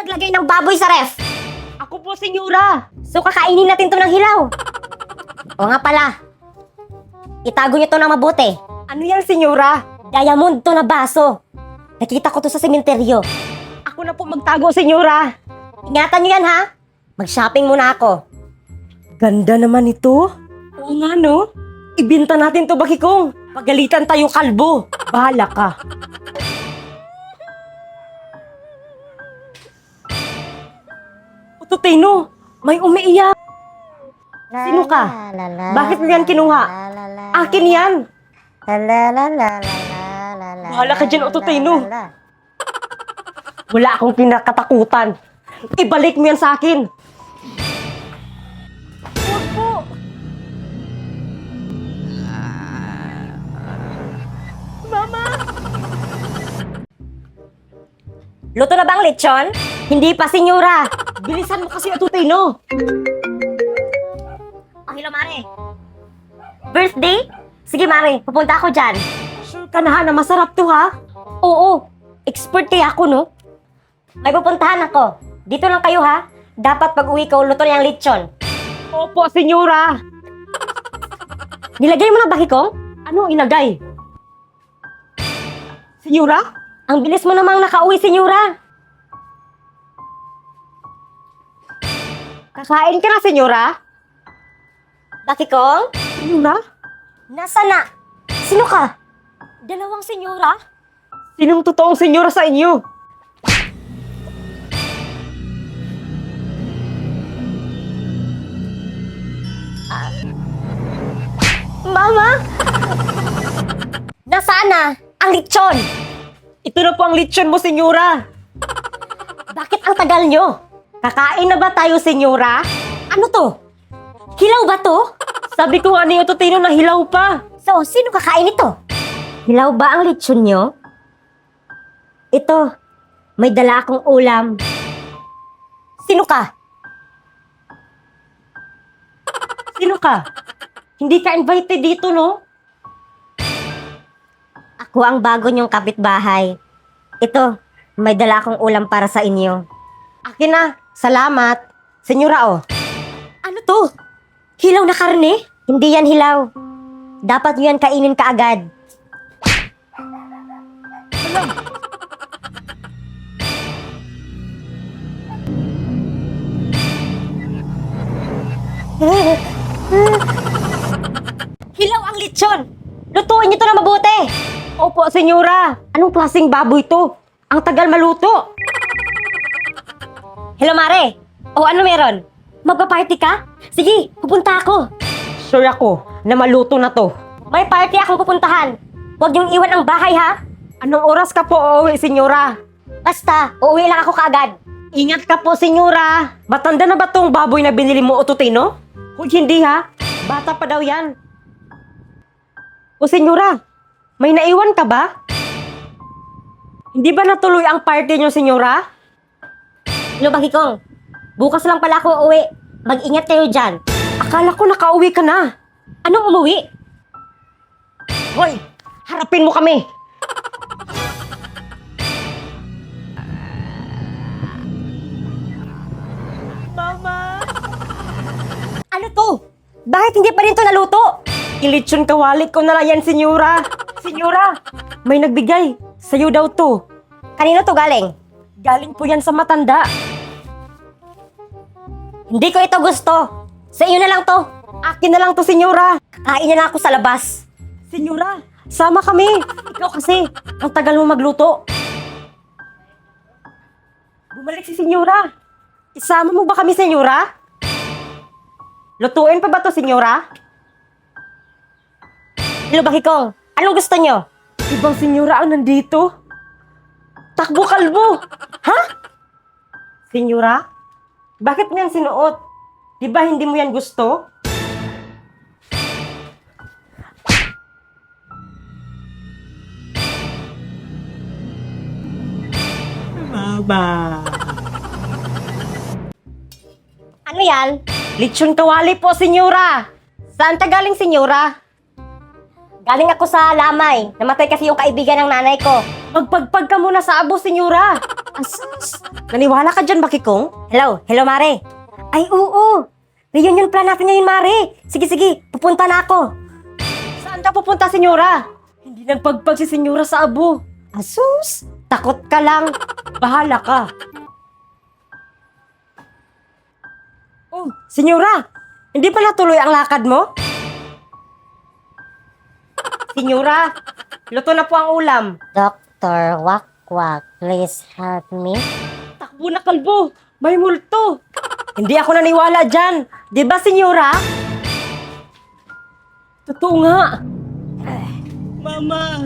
naglagay ng baboy sa ref? Ako po, senyora. So kakainin natin to ng hilaw. O nga pala, itago niyo to ng mabuti. Ano yan, senyora? Diamond to na baso. Nakita ko to sa sementeryo. Ako na po magtago, senyora. Ingatan niyo yan ha. Mag-shopping muna ako. Ganda naman ito. Oo nga, no? Ibinta natin to, Bakikong. Pagalitan tayo kalbo. Bahala ka. Tutino, may umiiyak. Sino ka? Bakit mo yan kinuha? Akin yan. Bahala ka dyan, Tutino. Wala akong kinakatakutan. Ibalik mo yan sa akin. Huwag po. Mama! Luto na bang lechon? Hindi pa, senyora. Bilisan mo kasi, Tutino. Oh, hello, Mare. Birthday? Sige, Mare. Pupunta ako dyan. Sure ka na ha, na masarap to ha? Oo. Expert kaya ako, no? May pupuntahan ako. Dito lang kayo, ha? Dapat pag uwi ko, luto na yung lechon. Opo, senyora. Nilagay mo na ba, Kikong? Ano inagay? Senyora? Ang bilis mo namang nakauwi, senyora. Kakain ka na, senyora? Bakikong? Senyora? Nasa na? Sino ka? Dalawang senyora? Sinong totoong senyora sa inyo? Mama? Nasaan na? Ang lechon! Ito na po ang lechon mo, senyora. Bakit ang tagal nyo? Kakain na ba tayo, senyora? Ano to? Hilaw ba to? Sabi ko nga ni Tutino na hilaw pa. So, sino kakain ito? Hilaw ba ang lechon nyo? Ito, may dala akong ulam. Sino ka? Sino ka? Hindi ka invited dito, no? Ako ang bago niyong kapitbahay. Ito, may dala akong ulam para sa inyo. Akin na. Salamat. Senyora, oh. Ano to? Hilaw na karne? Hindi yan hilaw. Dapat nyo yan kainin kaagad. Hilaw ang lechon! Lutuin nyo to na mabuti! Opo, senyora. Anong klaseng baboy to? Ang tagal maluto. Hello, Mare! O ano meron? Magpa-party ka? Sige, pupunta ako. Sure ako na maluto na to. May party akong pupuntahan. Huwag niyong iwan ang bahay, ha? Anong oras ka po uuwi, senyora? Basta, uuwi lang ako kaagad. Ingat ka po, senyora. Matanda na ba tong baboy na binili mo, Tutino? Kung hindi ha, bata pa daw yan. O senyora, may naiwan ka ba? Hindi ba natuloy ang party niyo, senyora? Hello, Bakikong. Bukas lang pala ako uuwi. Mag-ingat kayo dyan. Akala ko nakauwi ka na. Anong umuwi? Hoy, harapin mo kami. Mama! Ano to? Bakit hindi pa rin to naluto? Ilitsyon kawalik ko na lang yan, senyora. Senyora, may nagbigay. Sa'yo daw to. Kanino to galing? Galing po yan sa matanda. Hindi ko ito gusto. Sa iyo na lang to. Akin na lang to, senyora. Kain na lang ako sa labas. Senyora, sama kami. Ikaw kasi, ang tagal mo magluto. Bumalik si senyora. Isama mo ba kami, senyora? Lutuin pa ba to, senyora? Hello, Bakikong. Anong gusto nyo? Ibang senyora ang nandito. Takbo kalbo. Ha? Senyora, bakit mo yan sinuot? Di ba hindi mo yan gusto? Mama. Ano yan? Lechon kawali po, senyora. Saan ka galing, senyora? Galing ako sa Lamay. Namatay kasi yung kaibigan ng nanay ko. Magpagpag ka muna sa abo, senyora. Asus. Naniwala ka dyan, Bakikong? Hello, Mare. Ay, oo. Reunion plan natin ngayon, Mare. Sige, pupunta na ako. Saan ka pupunta, senyora? Hindi nagpagpag si senyora sa abo. Asus. Takot ka lang. Bahala ka. Oh, senyora! Hindi pala tuloy ang lakad mo? Senyora, luto na po ang ulam. Dr. Wakwak, please help me. Takbo na kalbo. May multo. Hindi ako naniwala dyan. Di ba, senyora? Totoo nga. Mama,